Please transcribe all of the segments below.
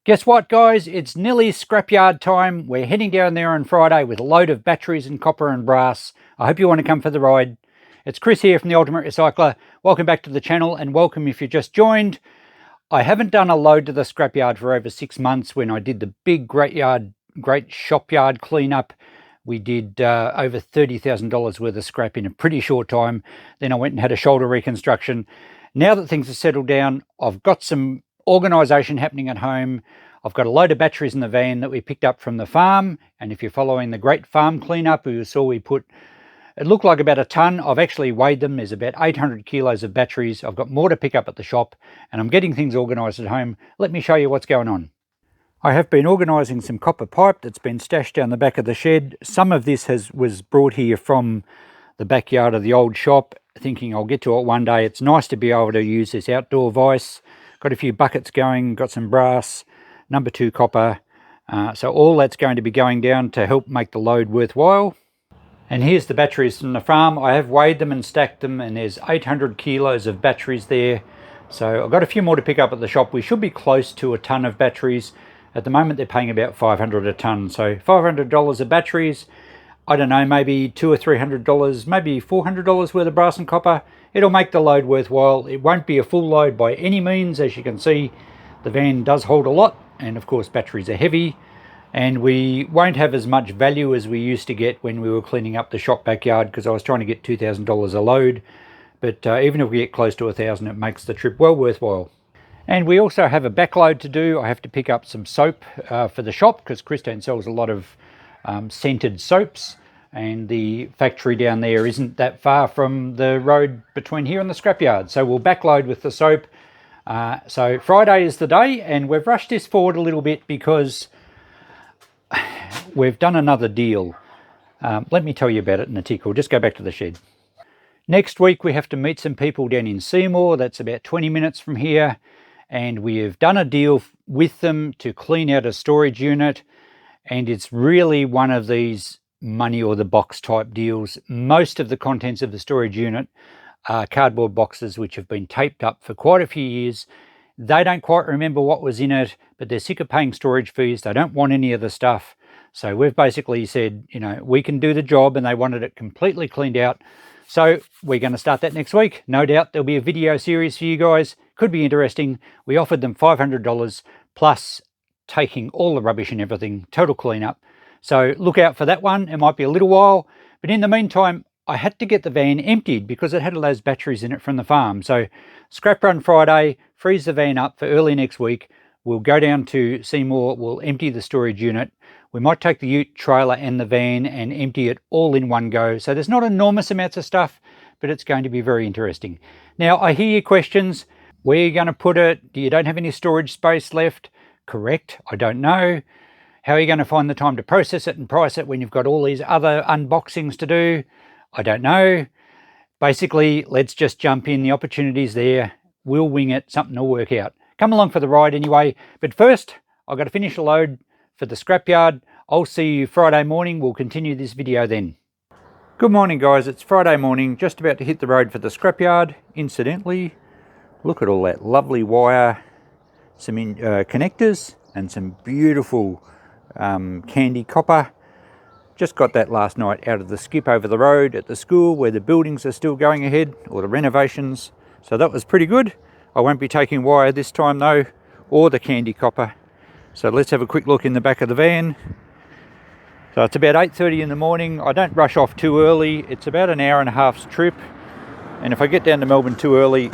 Guess what, guys? It's nearly scrapyard time. We're heading down there on Friday with a load of batteries and copper and brass. I hope you want to come for the ride. It's Chris here from The Ultimate Recycler. Welcome back to the channel, and welcome if you just joined. I haven't done a load to the scrapyard for over 6 months. When I did the big great shopyard cleanup, we did over $30,000 worth of scrap in a pretty short time. Then I went and had a shoulder reconstruction. Now that things have settled down, I've got some organisation happening at home. I've got a load of batteries in the van that we picked up from the farm, and if you're following the great farm cleanup, you saw we put, it looked like about a ton. I've actually weighed them. There's about 800 kilos of batteries. I've got more to pick up at the shop, and I'm getting things organised at home. Let me show you what's going on. I have been organising some copper pipe that's been stashed down the back of the shed. Some of this was brought here from the backyard of the old shop, thinking I'll get to it one day. It's nice to be able to use this outdoor vise. Got a few buckets going, got some brass, number 2 copper. So all that's going to be going down to help make the load worthwhile. And here's the batteries from the farm. I have weighed them and stacked them, and there's 800 kilos of batteries there. So I've got a few more to pick up at the shop. We should be close to a ton of batteries. At the moment they're paying about $500 a ton. So $500 of batteries. I don't know, maybe $200 or $300, maybe $400 worth of brass and copper. It'll make the load worthwhile. It won't be a full load by any means. As you can see, the van does hold a lot, and of course batteries are heavy, and we won't have as much value as we used to get when we were cleaning up the shop backyard, because I was trying to get $2,000 a load. But even if we get close to $1,000, it makes the trip well worthwhile. And we also have a backload to do. I have to pick up some soap for the shop, because Christine sells a lot of scented soaps, and the factory down there isn't that far from the road between here and the scrapyard. So we'll backload with the soap. So Friday is the day, and we've rushed this forward a little bit because we've done another deal. Let me tell you about it in a tick. We'll just go back to the shed. Next week we have to meet some people down in Seymour. That's about 20 minutes from here, and we have done a deal with them to clean out a storage unit. And it's really one of these money or the box type deals. Most of the contents of the storage unit are cardboard boxes which have been taped up for quite a few years. They don't quite remember what was in it, but they're sick of paying storage fees. They don't want any of the stuff. So we've basically said, you know, we can do the job, and they wanted it completely cleaned out. So we're going to start that next week. No doubt there'll be a video series for you guys. Could be interesting. We offered them $500 plus taking all the rubbish and everything, total cleanup. So look out for that one. It might be a little while, but in the meantime, I had to get the van emptied because it had all those batteries in it from the farm. So scrap run Friday, freeze the van up for early next week. We'll go down to Seymour, we'll empty the storage unit. We might take the ute, trailer and the van and empty it all in one go. So there's not enormous amounts of stuff, but it's going to be very interesting. Now, I hear your questions. Where are you going to put it? You don't have any storage space left? Correct, I don't know. How are you going to find the time to process it and price it when you've got all these other unboxings to do? I don't know. Basically, let's just jump in. The opportunity's there. We'll wing it. Something will work out. Come along for the ride anyway. But first, I've got to finish a load for the scrapyard. I'll see you Friday morning. We'll continue this video then. Good morning, guys. It's Friday morning. Just about to hit the road for the scrapyard. Incidentally, look at all that lovely wire. Some connectors and some beautiful candy copper. Just got that last night out of the skip over the road at the school where the buildings are still going ahead, or the renovations. So that was pretty good. I won't be taking wire this time though, or the candy copper. So let's have a quick look in the back of the van. So it's about 8:30 in the morning. I don't rush off too early. It's about an hour and a half's trip. And if I get down to Melbourne too early,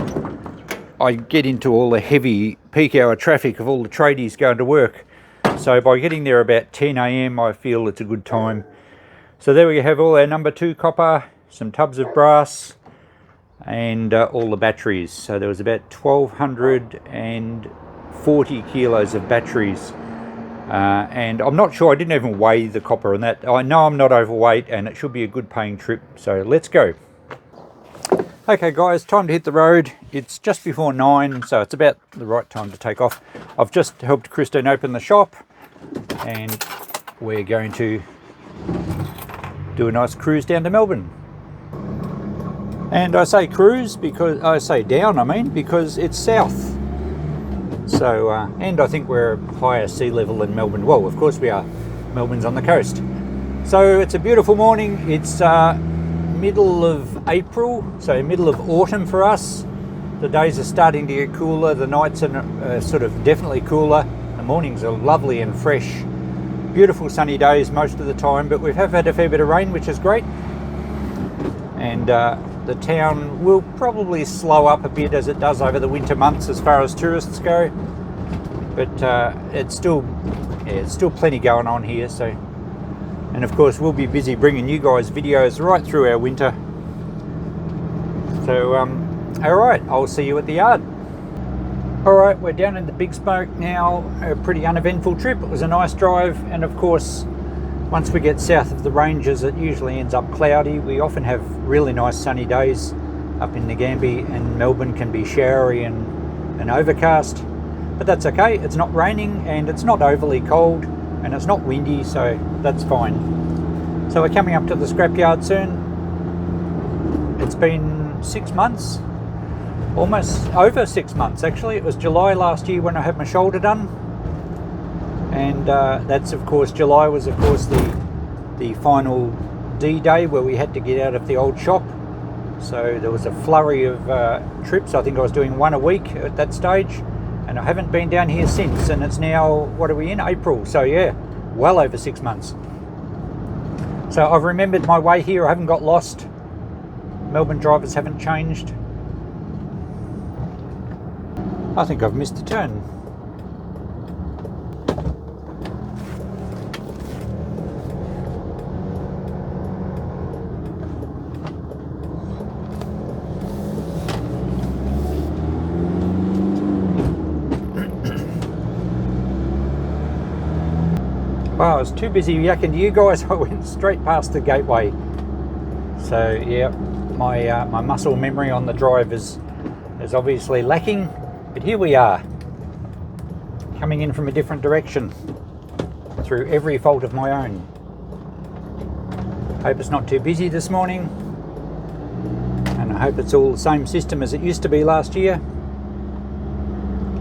I get into all the heavy peak hour traffic of all the tradies going to work. So by getting there about 10 AM, I feel it's a good time. So there we have all our number 2 copper, some tubs of brass, and all the batteries. So there was about 1,240 kilos of batteries. And I'm not sure, I didn't even weigh the copper and that. I know I'm not overweight, and it should be a good paying trip. So let's go. Okay guys, time to hit the road. It's just before 9, so it's about the right time to take off. I've just helped Christine open the shop, and we're going to do a nice cruise down to Melbourne. And I say cruise because, I say down, because it's south. So, and I think we're higher sea level than Melbourne. Well, of course we are. Melbourne's on the coast. So it's a beautiful morning. It's middle of April, so middle of autumn for us. The days are starting to get cooler. The nights are sort of definitely cooler. The mornings are lovely and fresh. Beautiful sunny days most of the time, but we have had a fair bit of rain, which is great. And the town will probably slow up a bit as it does over the winter months as far as tourists go. But it's still plenty going on here. So, and of course we'll be busy bringing you guys videos right through our winter. So all right, I'll see you at the yard. All right, we're down in the Big Smoke now. A pretty uneventful trip. It was a nice drive, and of course once we get south of the ranges it usually ends up cloudy. We often have really nice sunny days up in Ngambie, and Melbourne can be showery and overcast, but that's okay. It's not raining and it's not overly cold and it's not windy, so that's fine. So we're coming up to the scrapyard soon. It's been 6 months, almost over 6 months actually. It was July last year when I had my shoulder done, and that's of course, July was of course the final D-Day where we had to get out of the old shop. So there was a flurry of trips. I think I was doing one a week at that stage, and I haven't been down here since, and it's now, what are we in, April? So yeah, well over 6 months. So I've remembered my way here. I haven't got lost. Melbourne drivers haven't changed. I think I've missed a turn. Wow, I was too busy yakking to you guys. I went straight past the gateway. So yeah, my muscle memory on the drive is obviously lacking. But here we are, coming in from a different direction through every fault of my own. Hope it's not too busy this morning, and I hope it's all the same system as it used to be last year.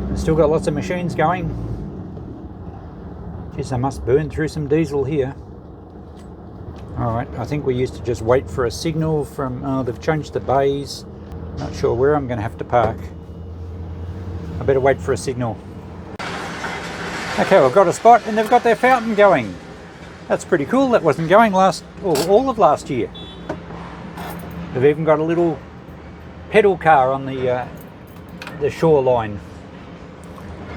I've still got lots of machines going. Geez, I must burn through some diesel here. Alright, I think we used to just wait for a signal from, they've changed the bays. Not sure where I'm going to have to park. I better wait for a signal. Okay, I've got a spot, and they've got their fountain going. That's pretty cool. That wasn't going all of last year. They've even got a little pedal car on the shoreline.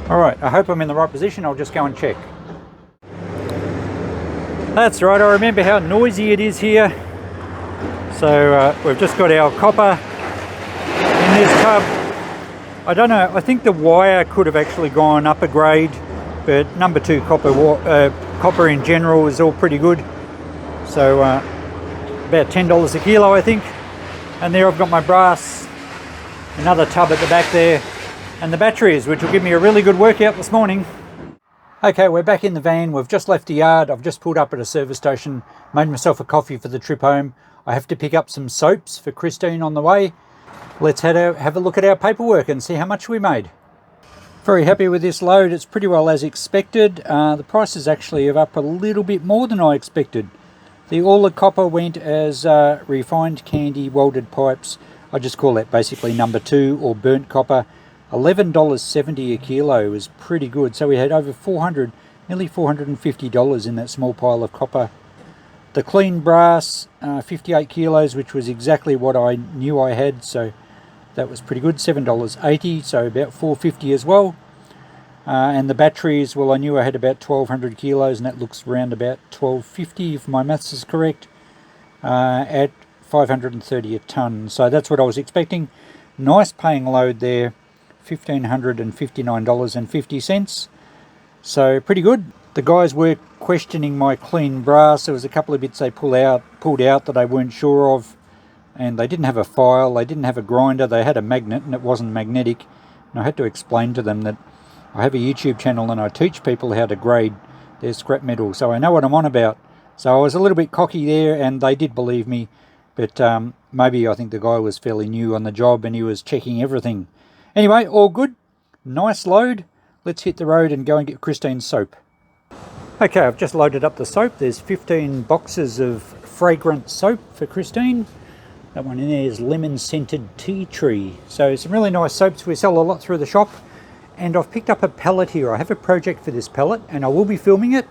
Alright, I hope I'm in the right position. I'll just go and check. That's right, I remember how noisy it is here. So we've just got our copper in this tub. I don't know, I think the wire could have actually gone up a grade, but number 2 copper in general is all pretty good. So about $10 a kilo I think. And there I've got my brass, another tub at the back there, and the batteries, which will give me a really good workout this morning. Okay, we're back in the van. We've just left the yard. I've just pulled up at a service station, made myself a coffee for the trip home. I have to pick up some soaps for Christine on the way. Let's have a look at our paperwork and see how much we made. Very happy with this load. It's pretty well as expected. The prices actually are up a little bit more than I expected. All the copper went as refined candy welded pipes. I just call that basically number 2 or burnt copper. $11.70 a kilo is pretty good. So we had over nearly $450 in that small pile of copper. The clean brass, 58 kilos, which was exactly what I knew I had. So that was pretty good, $7.80, so about $4.50 as well. And the batteries, well, I knew I had about 1,200 kilos, and that looks around about $12.50 if my maths is correct, at $530 a tonne. So that's what I was expecting. Nice paying load there, $1,559.50. So pretty good. The guys were questioning my clean brass. There was a couple of bits they pulled out that they weren't sure of, and they didn't have a file, they didn't have a grinder, they had a magnet and it wasn't magnetic. And I had to explain to them that I have a YouTube channel and I teach people how to grade their scrap metal, so I know what I'm on about. So I was a little bit cocky there, and they did believe me, but maybe I think the guy was fairly new on the job and he was checking everything. Anyway, all good. Nice load. let's hit the road and go and get Christine's soap. Okay, I've just loaded up the soap. There's 15 boxes of fragrant soap for Christine. That one in there is lemon scented tea tree. So some really nice soaps. We sell a lot through the shop. And I've picked up a pellet here. I have a project for this pellet and I will be filming it.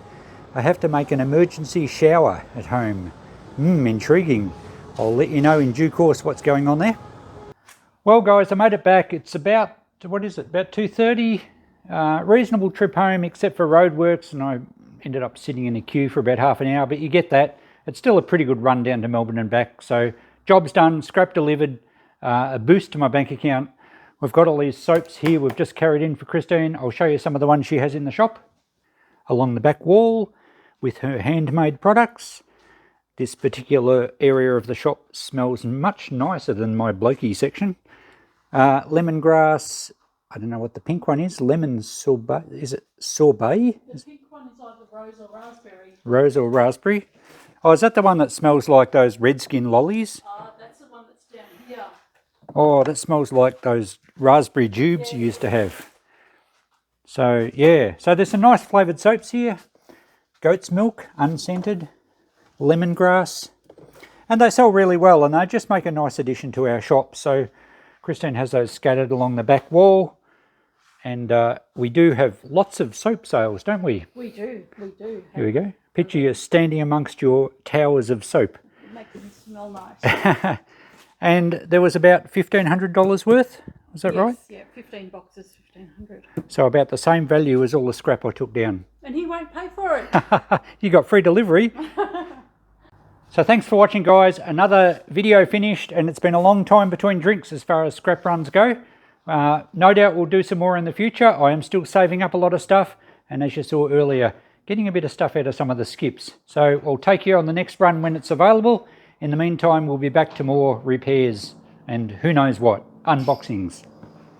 I have to make an emergency shower at home. Intriguing. I'll let you know in due course what's going on there. Well guys, I made it back. It's about, what is it, about 2:30. Reasonable trip home except for roadworks, and I ended up sitting in a queue for about half an hour, but you get that. It's still a pretty good run down to Melbourne and back. So job's done, scrap delivered, a boost to my bank account. We've got all these soaps here we've just carried in for Christine. I'll show you some of the ones she has in the shop. Along the back wall with her handmade products. This particular area of the shop smells much nicer than my blokey section. Lemongrass, I don't know what the pink one is. Lemon sorbet. Is it sorbet? The pink one is either rose or raspberry. Rose or raspberry. Oh, is that the one that smells like those Redskin lollies? That's the one that's down here. Oh, that smells like those raspberry jubes you used to have. So, yeah. So there's some nice flavoured soaps here. Goat's milk, unscented. Lemongrass. And they sell really well, and they just make a nice addition to our shop. So Christine has those scattered along the back wall. And we do have lots of soap sales, don't we? We do. Here we go. Picture you standing amongst your towers of soap. Make them smell nice. And there was about $1,500 worth, is that right? Yeah, 15 boxes, 1,500. So about the same value as all the scrap I took down. And he won't pay for it. You got free delivery. So thanks for watching guys. Another video finished, and it's been a long time between drinks as far as scrap runs go. No doubt we'll do some more in the future. I am still saving up a lot of stuff, and as you saw earlier, getting a bit of stuff out of some of the skips. So I'll take you on the next run when it's available. In the meantime, we'll be back to more repairs and who knows what, unboxings.